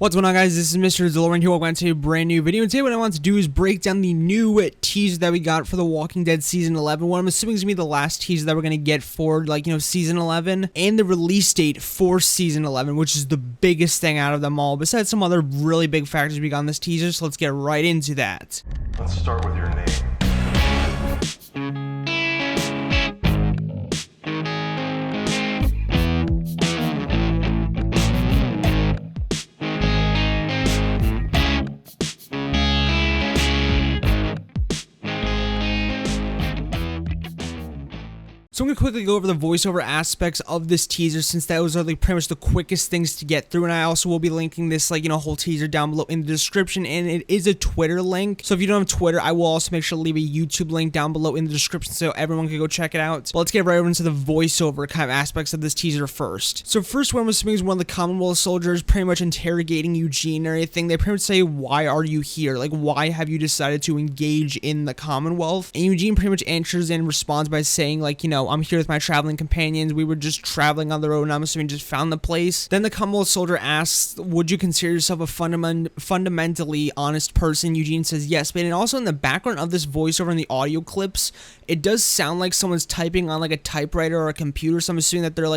What's going on, guys? This is Mr. DeLORIAN here. Welcome to a brand new video. And today what I want to do is break down the new teaser that we got for The Walking Dead Season 11. What I'm assuming is going to be the last teaser that we're going to get for, Season 11. And the release date for Season 11, which is the biggest thing out of them all. Besides some other really big factors we got in this teaser, so let's get right into that. Let's start with your name. So I'm going to quickly go over the voiceover aspects of this teaser, since that was pretty much the quickest things to get through, and I also will be linking this whole teaser down below in the description, and it is a Twitter link. So if you don't have Twitter, I will also make sure to leave a YouTube link down below in the description so everyone can go check it out. But let's get right over into the voiceover kind of aspects of this teaser first. So first, what I'm assuming is one of the Commonwealth soldiers pretty much interrogating Eugene and everything. They pretty much say, "Why are you here? Like, why have you decided to engage in the Commonwealth?" And Eugene pretty much answers and responds by saying, I'm here with my traveling companions. We were just traveling on the road, and I'm assuming just found the place. Then the Commonwealth soldier asks, "Would you consider yourself a fundamentally honest person?" Eugene says yes, but also in the background of this voiceover in the audio clips, it does sound like someone's typing on a typewriter or a computer. So I'm assuming that they're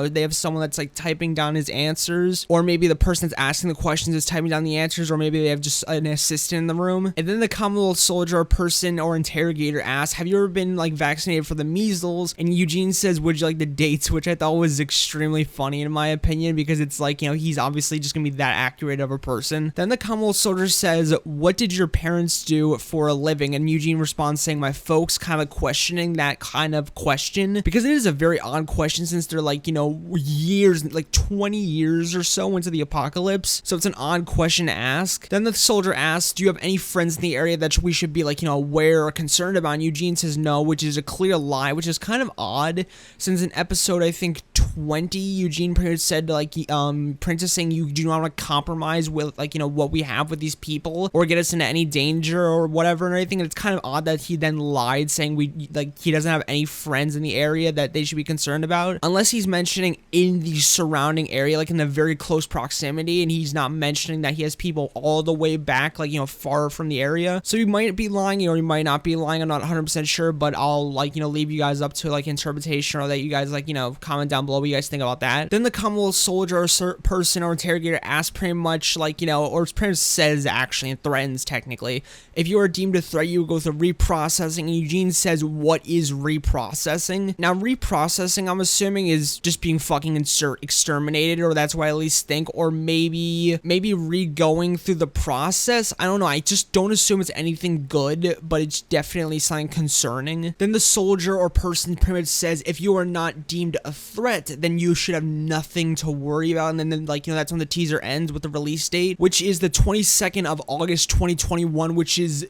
they have someone that's typing down his answers, or maybe the person that's asking the questions is typing down the answers, or maybe they have just an assistant in the room. And then the Commonwealth soldier or person or interrogator asks, "Have you ever been vaccinated for the measles?" And Eugene says, "Would you like the dates?" Which I thought was extremely funny in my opinion, because it's he's obviously just gonna be that accurate of a person. Then the Commonwealth soldier says, "What did your parents do for a living?" And Eugene responds saying, "My folks," kind of questioning that kind of question, because it is a very odd question since they're years, 20 years or so into the apocalypse. So it's an odd question to ask. Then the soldier asks, "Do you have any friends in the area that we should be aware or concerned about?" And Eugene says no, which is a clear lie, which is kind of odd, since in episode, I think 20, Eugene pretty much said Princess saying you do not want to compromise with what we have with these people or get us into any danger or whatever and everything. And it's kind of odd that he then lied saying he doesn't have any friends in the area that they should be concerned about, unless he's mentioning in the surrounding area, in the very close proximity, and he's not mentioning that he has people all the way back far from the area. So he might be lying or he might not be lying. I'm not 100% sure, but I'll leave you guys up to interpretation, or that you guys comment down below what you guys think about that. Then the Commonwealth soldier or person or interrogator asks pretty much or pretty much says, actually, and threatens technically, "If you are deemed a threat, you will go through reprocessing." And Eugene says, "What is reprocessing?" Now reprocessing, I'm assuming, is just being fucking exterminated, or that's what I at least think, or maybe re-going through the process. I don't know. I just don't assume it's anything good, but it's definitely something concerning. Then the soldier or person pretty much says, "If you are not deemed a threat, then you should have nothing to worry about." And then that's when the teaser ends with the release date, which is the 22nd of August 2021, which is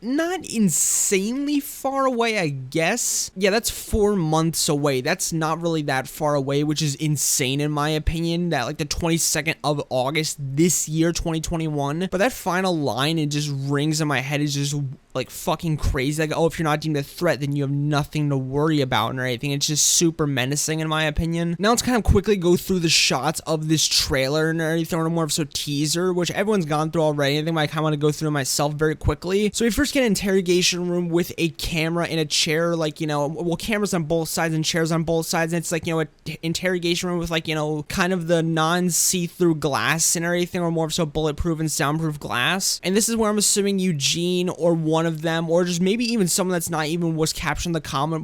not insanely far away, I guess. Yeah, that's 4 months away. That's not really that far away, which is insane in my opinion, that the 22nd of August this year, 2021. But that final line, it just rings in my head, is just fucking crazy. "Oh, if you're not deemed a threat, then you have nothing to worry about," and everything. It's just super menacing in my opinion. Now let's kind of quickly go through the shots of this trailer and everything, or more of a teaser, which everyone's gone through already. I think I kind of want to go through myself very quickly. So we first get an interrogation room with a camera in a chair, cameras on both sides and chairs on both sides, and it's an interrogation room with kind of the non-see-through glass and everything, or more so bulletproof and soundproof glass. And this is where I'm assuming Eugene or one of them, or just maybe even someone that's not even was captured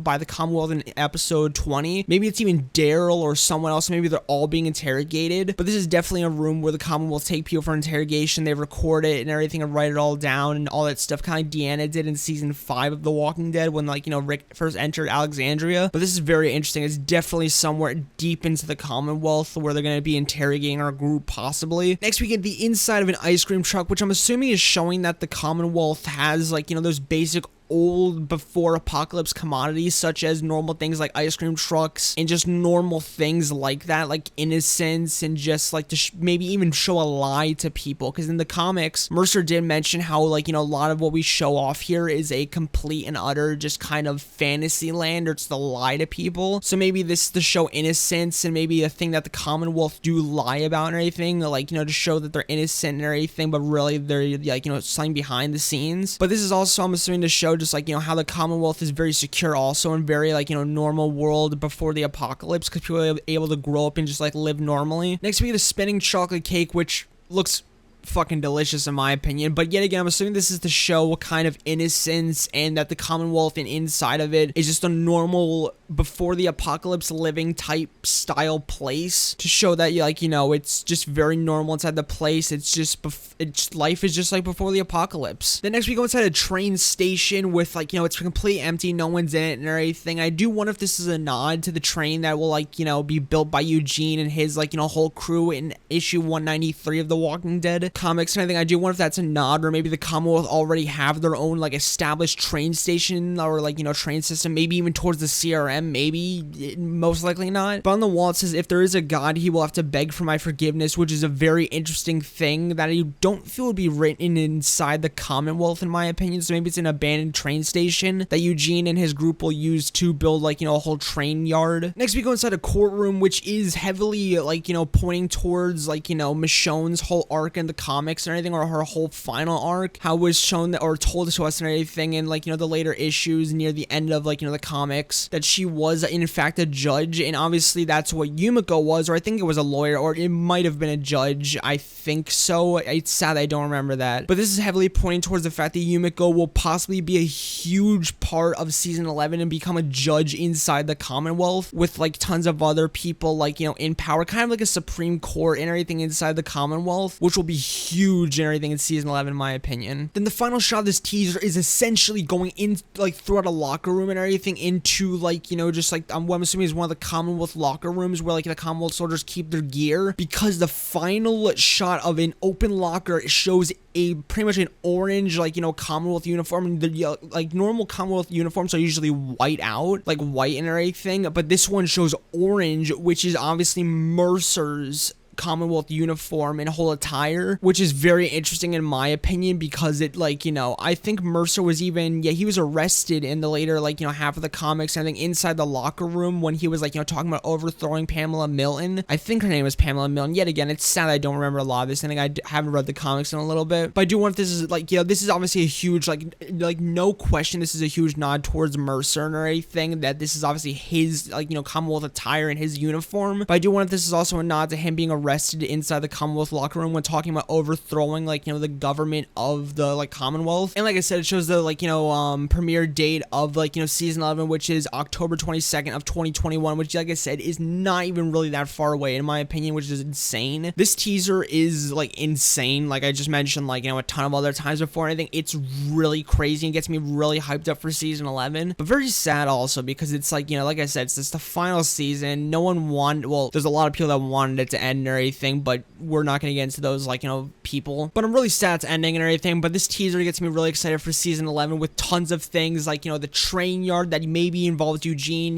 by the Commonwealth in episode 20. Maybe it's even Daryl or someone else. Maybe they're all being interrogated. But this is definitely a room where the Commonwealth take people for interrogation. They record it and everything and write it all down and all that stuff, kind of Deanna did in season 5 of The Walking Dead when Rick first entered Alexandria. But this is very interesting. It's definitely somewhere deep into the Commonwealth where they're going to be interrogating our group, possibly. Next, we get the inside of an ice cream truck, which I'm assuming is showing that the Commonwealth has those basic old before apocalypse commodities such as normal things like ice cream trucks and just normal things like that, like innocence, and just like to maybe even show a lie to people. Because in the comics, Mercer did mention how, like, you know, a lot of what we show off here is a complete and utter just kind of fantasy land, or it's the lie to people. So maybe this is to show innocence, and maybe a thing that the Commonwealth do lie about and everything, like, you know, to show that they're innocent and everything, but really they're, like, you know, something behind the scenes. But this is also, I'm assuming, to show just, like, you know, how the Commonwealth is very secure also, and very, like, you know, normal world before the apocalypse, because people are able to grow up and just, like, live normally. Next, we get a spinning chocolate cake, which looks fucking delicious in my opinion. But yet again, I'm assuming this is to show what kind of innocence, and that the Commonwealth and inside of it is just a normal before the apocalypse living type style place, to show that, like, you know, it's just very normal inside the place. It's just life is just like before the apocalypse. Then next we go inside a train station with, like, you know, it's completely empty, no one's in it and everything. I do wonder if this is a nod to the train that will, like, you know, be built by Eugene and his, like, you know, whole crew in issue 193 of The Walking Dead comics and everything. I do wonder if that's a nod, or maybe the Commonwealth already have their own, like, established train station, or, like, you know, train system, maybe even towards the CRM, maybe, most likely not. But on the wall it says, if there is a God, he will have to beg for my forgiveness, which is a very interesting thing that I don't feel would be written inside the Commonwealth in my opinion. So maybe it's an abandoned train station that Eugene and his group will use to build, like, you know, a whole train yard. Next we go inside a courtroom, which is heavily, like, you know, pointing towards, like, you know, Michonne's whole arc in the comics and everything, or her whole final arc, how it was shown that, or told to us and everything in, like, you know, the later issues near the end of, like, you know, the comics, that she was in fact a judge. And obviously that's what Yumiko was, or I think it was a lawyer, or it might have been a judge. I think so. It's sad I don't remember that. But this is heavily pointing towards the fact that Yumiko will possibly be a huge part of season 11 and become a judge inside the Commonwealth, with, like, tons of other people, like, you know, in power, kind of like a Supreme Court and everything inside the Commonwealth, which will be huge and everything in season 11 in my opinion. Then the final shot of this teaser is essentially going in, like, throughout a locker room and everything into, like, you know, just like what I'm assuming is one of the Commonwealth locker rooms where, like, the Commonwealth soldiers keep their gear, because the final shot of an open locker shows a pretty much an orange, like, you know, Commonwealth uniform. And the like normal Commonwealth uniforms are usually white out, like white and everything, but this one shows orange, which is obviously Mercer's Commonwealth uniform and whole attire, which is very interesting in my opinion, because it, like, you know, I think Mercer was even, he was arrested in the later, like, you know, half of the comics, I think, inside the locker room when he was, like, you know, talking about overthrowing Pamela Milton. I think her name was Pamela Milton. Yet again, it's sad I don't remember a lot of this. I think I haven't read the comics in a little bit, but I do wonder if this is, like, you know, this is obviously a huge, like no question, this is a huge nod towards Mercer and everything, that this is obviously his, like, you know, Commonwealth attire and his uniform. But I do wonder if this is also a nod to him being arrested inside the Commonwealth locker room when talking about overthrowing, like, you know, the government of the, like, Commonwealth. And like I said, it shows the, like, you know, premiere date of, like, you know, season 11, which is October 22nd of 2021, which, like I said, is not even really that far away in my opinion, which is insane. This teaser is, like, insane, like I just mentioned, like, you know, a ton of other times before. And I think it's really crazy and gets me really hyped up for season 11, but very sad also, because it's, like, you know, like I said, it's just the final season. No one wanted, well, there's a lot of people that wanted it to end and everything, but we're not going to get into those, like, you know, people. But I'm really sad it's ending and everything. But this teaser gets me really excited for season 11, with tons of things, like, you know, the train yard that maybe involves Eugene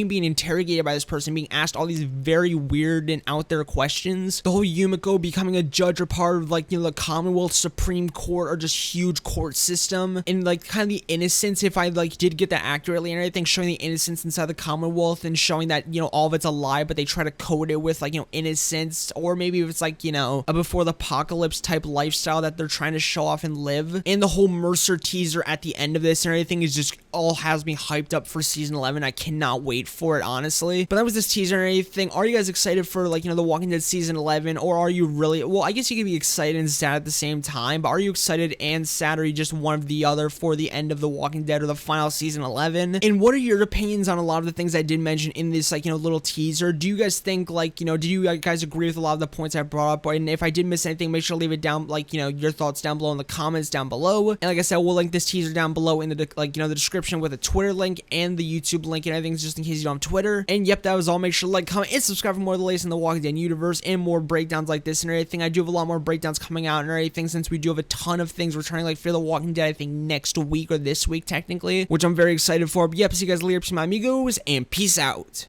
being interrogated by this person, being asked all these very weird and out there questions, the whole Yumiko becoming a judge or part of, like, you know, the Commonwealth Supreme Court, or just huge court system, and, like, kind of the innocence, if I, like, did get that accurately and everything, showing the innocence inside the Commonwealth, and showing that, you know, all of it's a lie, but they try to code it with, like, you know, innocence, or maybe if it's, like, you know, a before the apocalypse type lifestyle that they're trying to show off and live. And the whole Mercer teaser at the end of this and everything is just all has me hyped up for season 11. I cannot wait for it, honestly. But that was this teaser and everything. Are you guys excited for, like, you know, The Walking Dead season 11, or are you really, well, I guess you could be excited and sad at the same time, but are you excited and sad, or are you just one of the other for the end of The Walking Dead or the final season 11? And what are your opinions on a lot of the things I did mention in this, like, you know, little teaser? Do you guys think, like, you know, do you guys agree with a lot of the points I brought brought up. And if I did miss anything, make sure to leave it down, like, you know, your thoughts down below in the comments down below. And like I said, we'll link this teaser down below in the, like, you know, the description with a Twitter link and the YouTube link and everything, just in case you don't have Twitter. And yep, that was all. Make sure to like, comment, and subscribe for more of the latest in the Walking Dead universe and more breakdowns like this and everything. I do have a lot more breakdowns coming out and everything, since we do have a ton of things returning, like Fear the Walking Dead, I think next week or this week technically, which I'm very excited for. But yep, see you guys later, my amigos, and peace out.